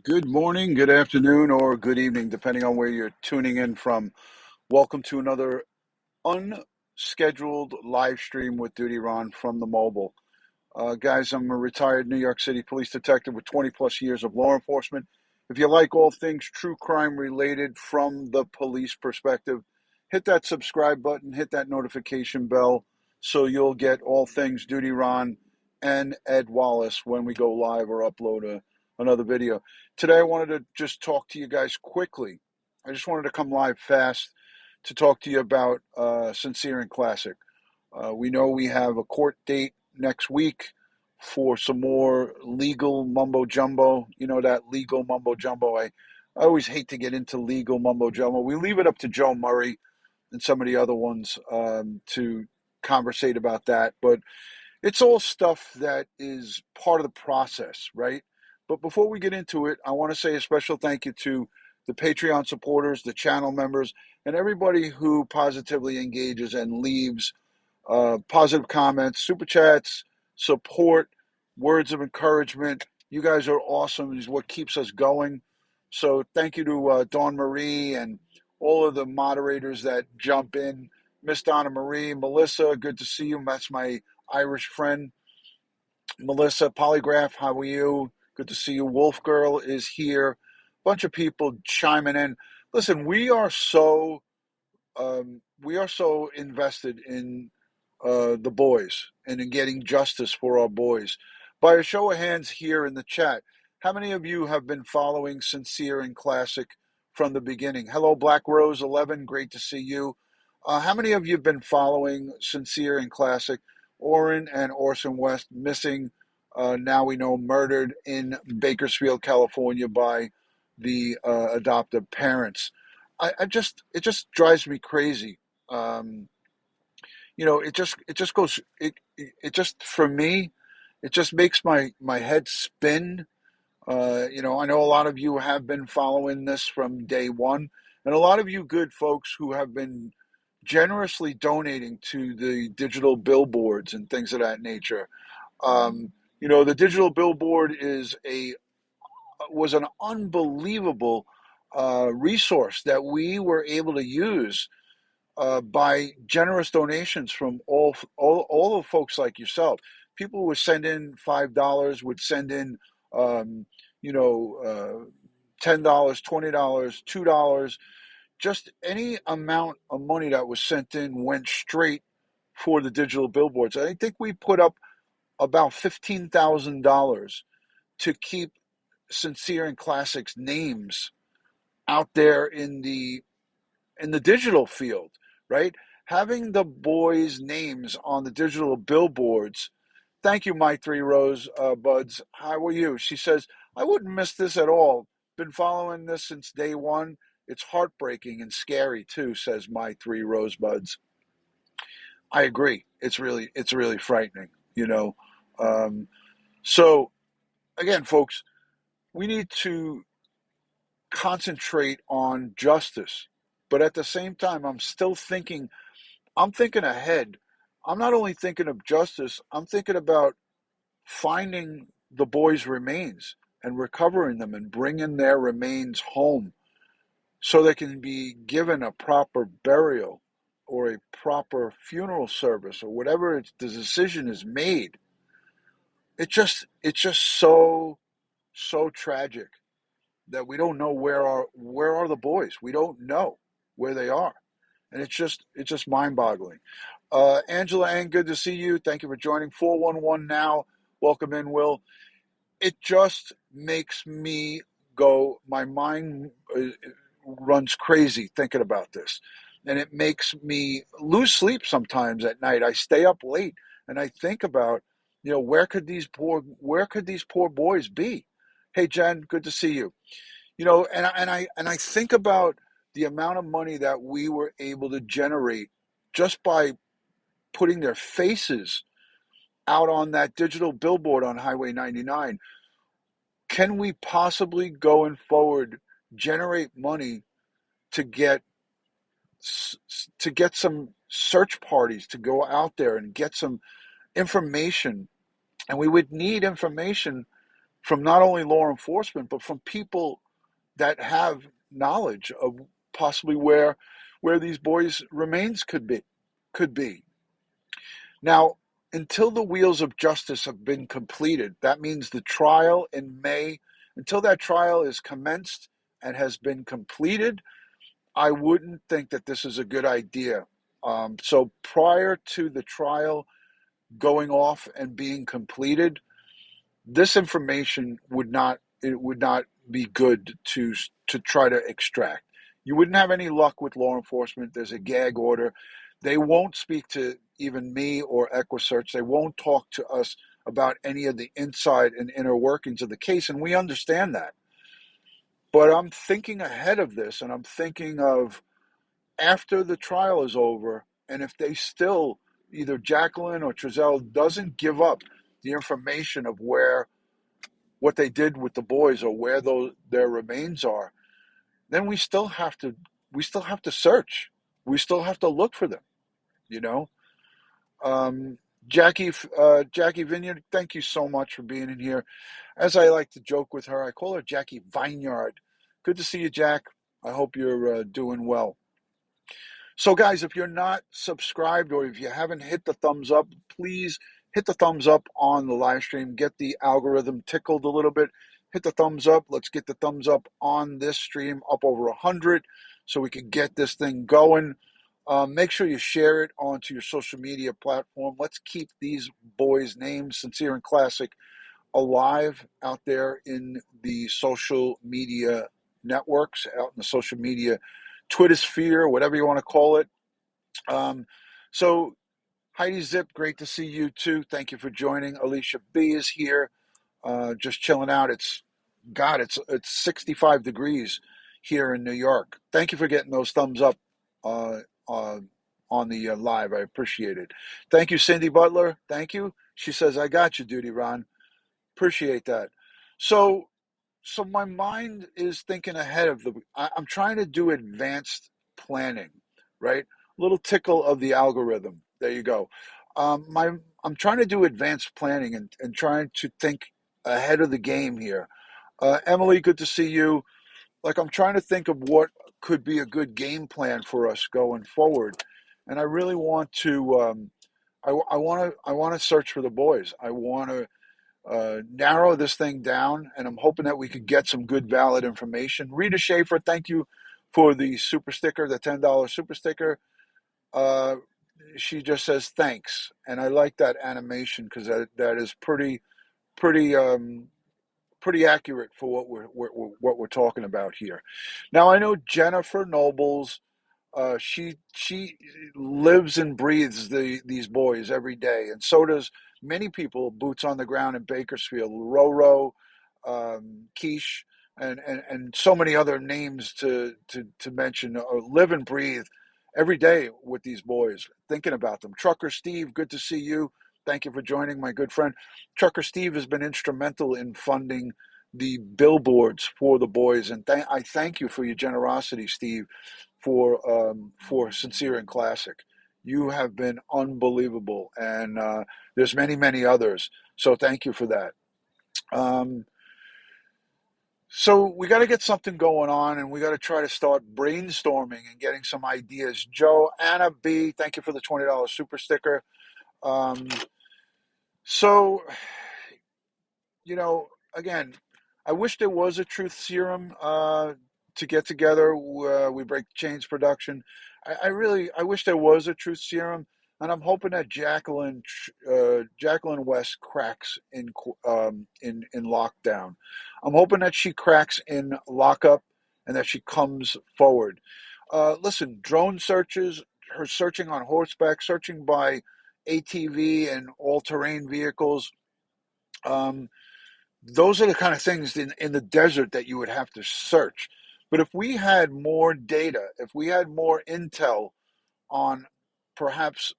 Good morning, good afternoon, or good evening, depending on where you're tuning in from. Welcome to another unscheduled live stream with DutyRon from the mobile. Guys, I'm a retired New York City police detective with 20 plus years of law enforcement. If you like all things true crime related from the police perspective, hit that subscribe button, hit that notification bell so you'll get all things DutyRon and Ed Wallace when we go live or upload another video. Today, I wanted to just talk to you guys quickly. I just wanted to come live fast to talk to you about Sincere and Classic. We know we have a court date next week for some more legal mumbo jumbo. You know, that legal mumbo jumbo. I always hate to get into legal mumbo jumbo. We leave it up to Joe Murray and some of the other ones to conversate about that. But it's all stuff that is part of the process, right? But before we get into it, I want to say a special thank you to the Patreon supporters, the channel members, and everybody who positively engages and leaves positive comments, super chats, support, words of encouragement. You guys are awesome. Is what keeps us going. So thank you to Dawn Marie and all of the moderators that jump in. Miss Donna Marie, Melissa, good to see you. That's my Irish friend. Melissa, Polygraph, how are you? Good to see you. Wolf Girl is here. Bunch of people chiming in. Listen, we are so invested in the boys and in getting justice for our boys. By a show of hands here in the chat, how many of you have been following Sincere and Classic from the beginning? Hello, Black Rose 11, great to see you. How many of you have been following Sincere and Classic? Orrin and Orson West missing, now we know, murdered in Bakersfield, California by the adoptive parents. It just drives me crazy. Um, it just goes it just for me it just makes my head spin. I know a lot of you have been following this from day one, and a lot of you good folks who have been generously donating to the digital billboards and things of that nature. The digital billboard was an unbelievable resource that we were able to use by generous donations from all the folks like yourself. People would send in $5, would send in, um, $10, $20, $2. Just any amount of money that was sent in went straight for the digital billboards. I think we put up about $15,000 to keep Sincere and Classic's names out there in the digital field, right? Having the boys' names on the digital billboards. Thank you, my three rose buds. How are you? She says, I wouldn't miss this at all. Been following this since day one. It's heartbreaking and scary too, says my three rosebuds. I agree. It's really frightening, you know. Um, so again, folks, we need to concentrate on justice. But at the same time, I'm thinking ahead. I'm not only thinking of justice, I'm thinking about finding the boys' remains and recovering them and bringing their remains home so they can be given a proper burial or a proper funeral service or whatever the decision is made. It's just so tragic that we don't know where are the boys. We don't know where they are, and it's just mind-boggling. Angela Ann, good to see you. Thank you for joining. 411 now. Welcome in, Will. It just makes me go. My mind runs crazy thinking about this, and it makes me lose sleep sometimes at night. I stay up late and I think about, where could these poor boys be? Hey, Jen, good to see you. And I think about the amount of money that we were able to generate just by putting their faces out on that digital billboard on Highway 99. Can we possibly going forward generate money to get some search parties to go out there and get some information? And we would need information from not only law enforcement, but from people that have knowledge of possibly where these boys' remains could be. Now, until the wheels of justice have been completed, that means the trial in May, until that trial is commenced and has been completed, I wouldn't think that this is a good idea. So prior to the trial going off and being completed, this information would not be good to try to extract. You wouldn't have any luck with law enforcement. There's a gag order. They won't speak to even me or EquiSearch. They won't talk to us about any of the inside and inner workings of the case, and we understand that. But I'm thinking ahead of this, and I'm thinking of after the trial is over, and if they still, either Jacqueline or Trezell doesn't give up the information of where what they did with the boys or where their remains are, then we still have to search. We still have to look for them. You know, um, Jackie Vineyard, thank you so much for being in here. As I like to joke with her, I call her Jackie Vineyard. Good to see you, Jack. I hope you're doing well. So, guys, if you're not subscribed or if you haven't hit the thumbs up, please hit the thumbs up on the live stream. Get the algorithm tickled a little bit. Hit the thumbs up. Let's get the thumbs up on this stream up over 100 so we can get this thing going. Make sure you share it onto your social media platform. Let's keep these boys' names, Sincere and Classic, alive out there in the social media networks, out in the social media Twitter sphere, whatever you want to call it. Um, so Heidi Zip, great to see you too. Thank you for joining. Alicia B is here, just chilling out. It's 65 degrees here in New York. Thank you for getting those thumbs up uh, uh, on the live. I appreciate it. Thank you, Cindy Butler. Thank you. She says, "I got you, Duty Ron." Appreciate that. So so my mind is thinking ahead of I'm trying to do advanced planning, right? A little tickle of the algorithm. There you go. My I'm trying to do advanced planning and trying to think ahead of the game here. Emily, good to see you. Like I'm trying to think of what could be a good game plan for us going forward, and I really want to. I want to search for the boys. I want to narrow this thing down, and I'm hoping that we could get some good, valid information. Rita Schaefer, thank you for the super sticker, the $10 super sticker. Uh, she just says thanks, and I like that animation because that is pretty accurate for what we're talking about here. Now I know Jennifer Nobles. She lives and breathes these boys every day, and so does many people. Boots on the ground in Bakersfield, Roro, Quiche, and so many other names to mention. Live and breathe every day with these boys, thinking about them. Trucker Steve, good to see you. Thank you for joining, my good friend. Trucker Steve has been instrumental in funding the billboards for the boys, and I thank you for your generosity, Steve, for Sincere and Classic. You have been unbelievable, and there's many others. So thank you for that. Um, so we got to get something going on, and we got to try to start brainstorming and getting some ideas. Joe, Anna B, thank you for the $20 super sticker. Um, so again, I wish there was a truth serum to get together. We break chains production. I wish there was a truth serum, and I'm hoping that Jacqueline West cracks in lockdown. I'm hoping that she cracks in lockup and that she comes forward. Listen, drone searches, her searching on horseback, searching by ATV and all-terrain vehicles. Um, those are the kind of things in the desert that you would have to search. But if we had more data, if we had more intel on perhaps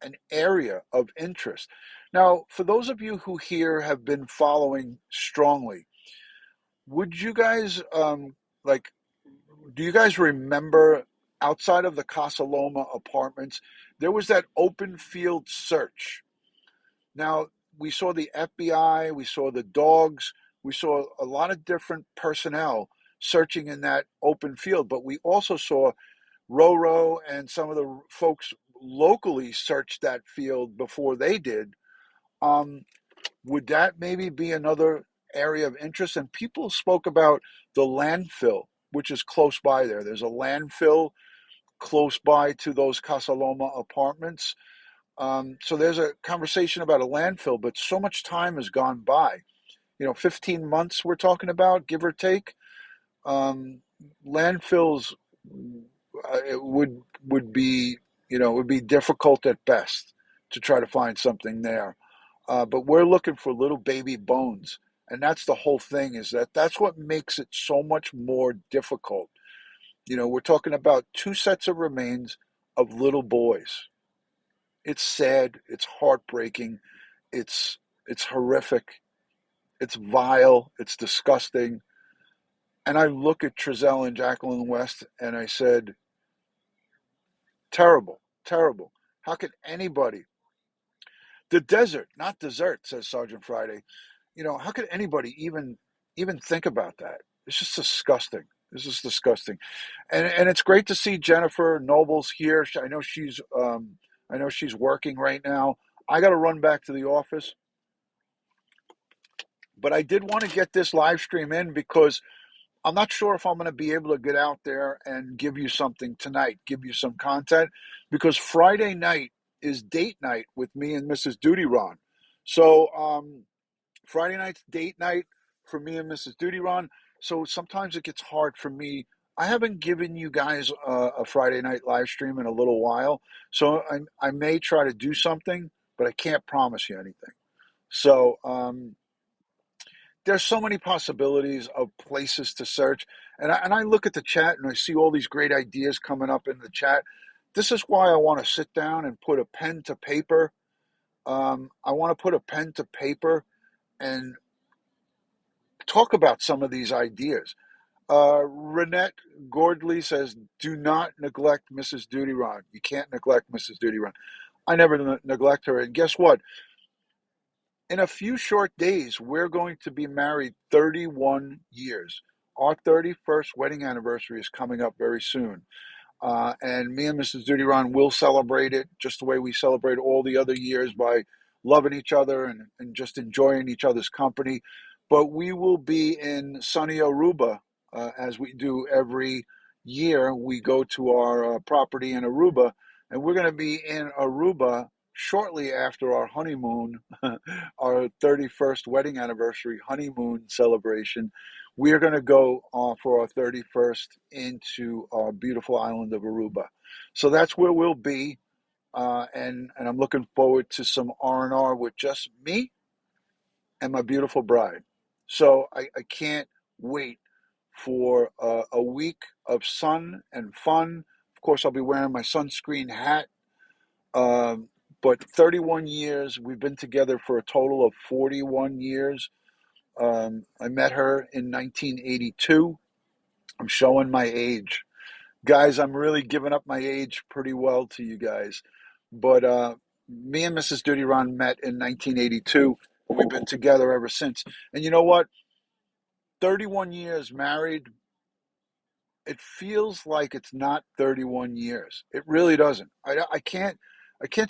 an area of interest. Now, for those of you who here have been following strongly, would you guys like do you guys remember outside of the Casa Loma apartments, there was that open field search? Now, we saw the FBI, we saw the dogs, We saw a lot of different personnel searching in that open field, but we also saw Roro and some of the folks locally searched that field before they did. Um, would that maybe be another area of interest? And people spoke about the landfill, which is close by there. There's a landfill close by to those Casa Loma apartments. So there's a conversation about a landfill, but so much time has gone by. 15 months we're talking about, give or take. Um, Landfills it would be it would be difficult at best to try to find something there. But we're looking for little baby bones, and that's the whole thing. Is that's what makes it so much more difficult. We're talking about two sets of remains of little boys. It's sad. It's heartbreaking. It's it's horrific. It's vile. It's disgusting. And I look at Trezell and Jacqueline West, and I said, terrible, terrible. How could anybody? The desert, not dessert, says Sergeant Friday. How could anybody even think about that? It's just disgusting. This is disgusting, and it's great to see Jennifer Nobles here. I know she's working right now. I got to run back to the office, but I did want to get this live stream in because I'm not sure if I'm going to be able to get out there and give you something tonight, give you some content, because Friday night is date night with me and Mrs. DutyRon. So Friday night's date night for me and Mrs. DutyRon. So sometimes it gets hard for me. I haven't given you guys a Friday night live stream in a little while, so I may try to do something, but I can't promise you anything. So there's so many possibilities of places to search. And I look at the chat and I see all these great ideas coming up in the chat. This is why I want to sit down and put a pen to paper. I want to put a pen to paper and talk about some of these ideas. Renette Gordley says, do not neglect Mrs. DutyRon. You can't neglect Mrs. DutyRon. I never neglect her. And guess what? In a few short days, we're going to be married 31 years. Our 31st wedding anniversary is coming up very soon. And me and Mrs. DutyRon will celebrate it just the way we celebrate all the other years by loving each other and just enjoying each other's company. But we will be in sunny Aruba as we do every year. We go to our property in Aruba, and we're going to be in Aruba shortly after our honeymoon, our 31st wedding anniversary honeymoon celebration. We are going to go for our 31st into our beautiful island of Aruba. So that's where we'll be. And I'm looking forward to some R&R with just me and my beautiful bride. So I can't wait for a week of sun and fun. Of course, I'll be wearing my sunscreen hat. Um, but 31 years, we've been together for a total of 41 years. I met her in 1982. I'm showing my age. Guys, I'm really giving up my age pretty well to you guys. But me and Mrs. DutyRon met in 1982, and we've been together ever since. And you know what? 31 years married, it feels like it's not 31 years. It really doesn't. I can't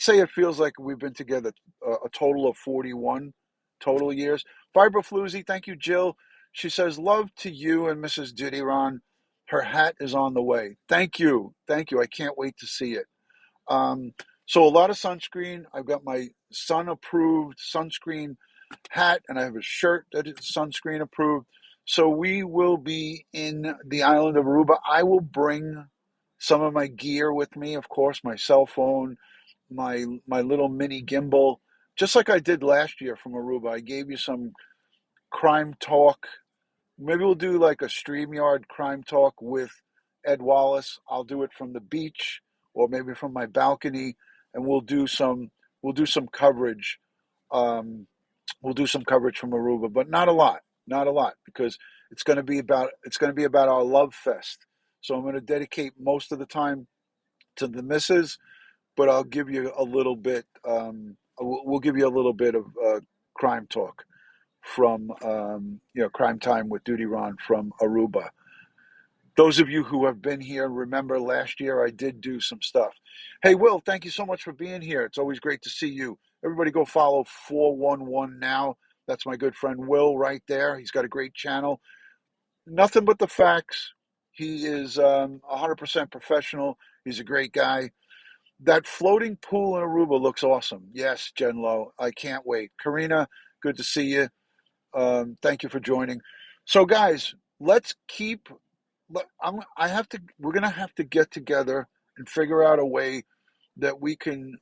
say it feels like we've been together a total of 41 total years. Fibrofloozy, thank you, Jill. She says, love to you and Mrs. DutyRon. Her hat is on the way. Thank you. Thank you. I can't wait to see it. Um, so a lot of sunscreen. I've got my sun approved sunscreen hat, and I have a shirt that is sunscreen approved. So we will be in the island of Aruba. I will bring some of my gear with me, of course, my cell phone, my little mini gimbal, just like I did last year from Aruba. I gave you some crime talk. Maybe we'll do like a StreamYard crime talk with Ed Wallace. I'll do it from the beach or maybe from my balcony, and we'll do some coverage. Um, we'll do some coverage from Aruba, but not a lot, because it's going to be about our love fest. So I'm going to dedicate most of the time to the missus, but I'll give you a little bit. We'll give you a little bit of crime talk. from Crime Time with DutyRon from Aruba. Those of you who have been here remember last year I did do some stuff. Hey, Will, thank you so much for being here. It's always great to see you. Everybody go follow 411 now. That's my good friend Will right there. He's got a great channel. Nothing but the facts. He is 100% professional. He's a great guy. That floating pool in Aruba looks awesome. Yes, Jen Lowe. I can't wait. Karina, good to see you. Thank you for joining. So, guys, let's keep. We're gonna have to get together and figure out a way that we can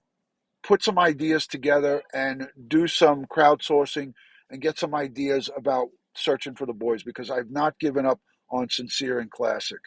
put some ideas together and do some crowdsourcing and get some ideas about searching for the boys because I've not given up on Sincere and Classic.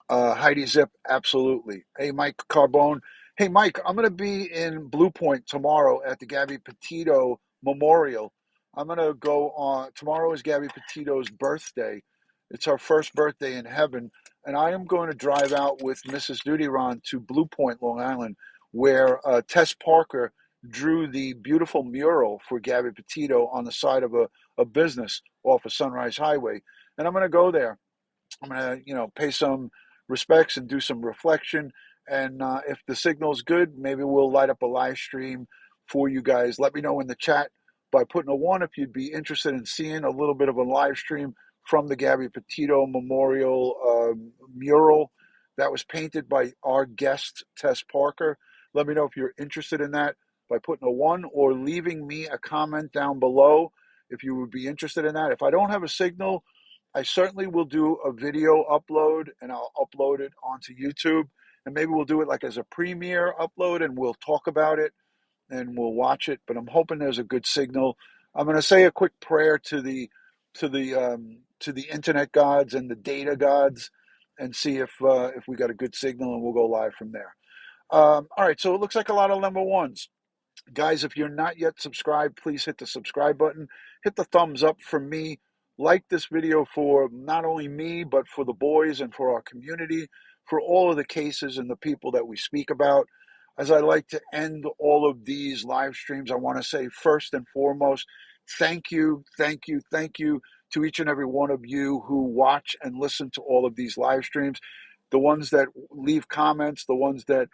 Heidi Zip, absolutely. Hey, Mike Carbone. Hey, Mike, I'm going to be in Blue Point tomorrow at the Gabby Petito Memorial. I'm going to go on. Tomorrow is Gabby Petito's birthday. It's her first birthday in heaven. And I am going to drive out with Mrs. DutyRon to Blue Point, Long Island, where Tess Parker drew the beautiful mural for Gabby Petito on the side of a business off of Sunrise Highway. And I'm going to go there. I'm going to, pay some respects and do some reflection. And if the signal's good, maybe we'll light up a live stream for you guys. Let me know in the chat by putting a one if you'd be interested in seeing a little bit of a live stream from the Gabby Petito Memorial mural that was painted by our guest, Tess Parker. Let me know if you're interested in that by putting a one or leaving me a comment down below if you would be interested in that. If I don't have a signal, I certainly will do a video upload and I'll upload it onto YouTube. And maybe we'll do it like as a premiere upload and we'll talk about it and we'll watch it. But I'm hoping there's a good signal. I'm going to say a quick prayer to the internet gods and the data gods and see if we got a good signal and we'll go live from there. All right, so it looks like a lot of number ones. Guys, if you're not yet subscribed, please hit the subscribe button. Hit the thumbs up for me. Like this video for not only me, but for the boys and for our community, for all of the cases and the people that we speak about. As I like to end all of these live streams, I want to say first and foremost, thank you, thank you, thank you to each and every one of you who watch and listen to all of these live streams. The ones that leave comments, the ones that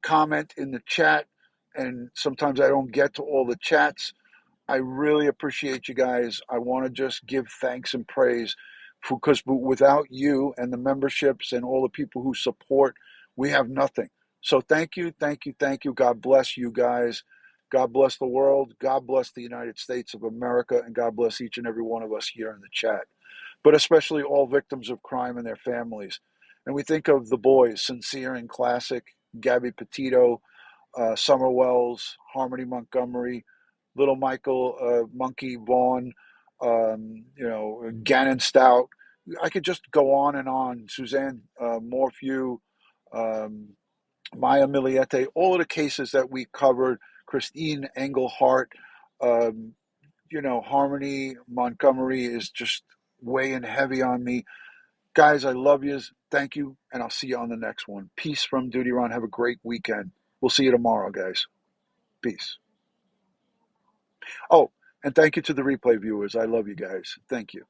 comment in the chat, and sometimes I don't get to all the chats. I really appreciate you guys. I want to just give thanks and praise because without you and the memberships and all the people who support, we have nothing. So thank you, thank you, thank you. God bless you guys. God bless the world. God bless the United States of America. And God bless each and every one of us here in the chat, but especially all victims of crime and their families. And we think of the boys, Sincere and Classic, Gabby Petito, Summer Wells, Harmony Montgomery, Little Michael, Monkey Vaughn, Gannon Stout. I could just go on and on. Suzanne Morphew, Maya Miliete, all of the cases that we covered, Christine Engelhart, Harmony Montgomery is just weighing heavy on me. Guys, I love you. Thank you, and I'll see you on the next one. Peace from DutyRon. Have a great weekend. We'll see you tomorrow, guys. Peace. Oh, and thank you to the replay viewers. I love you guys. Thank you.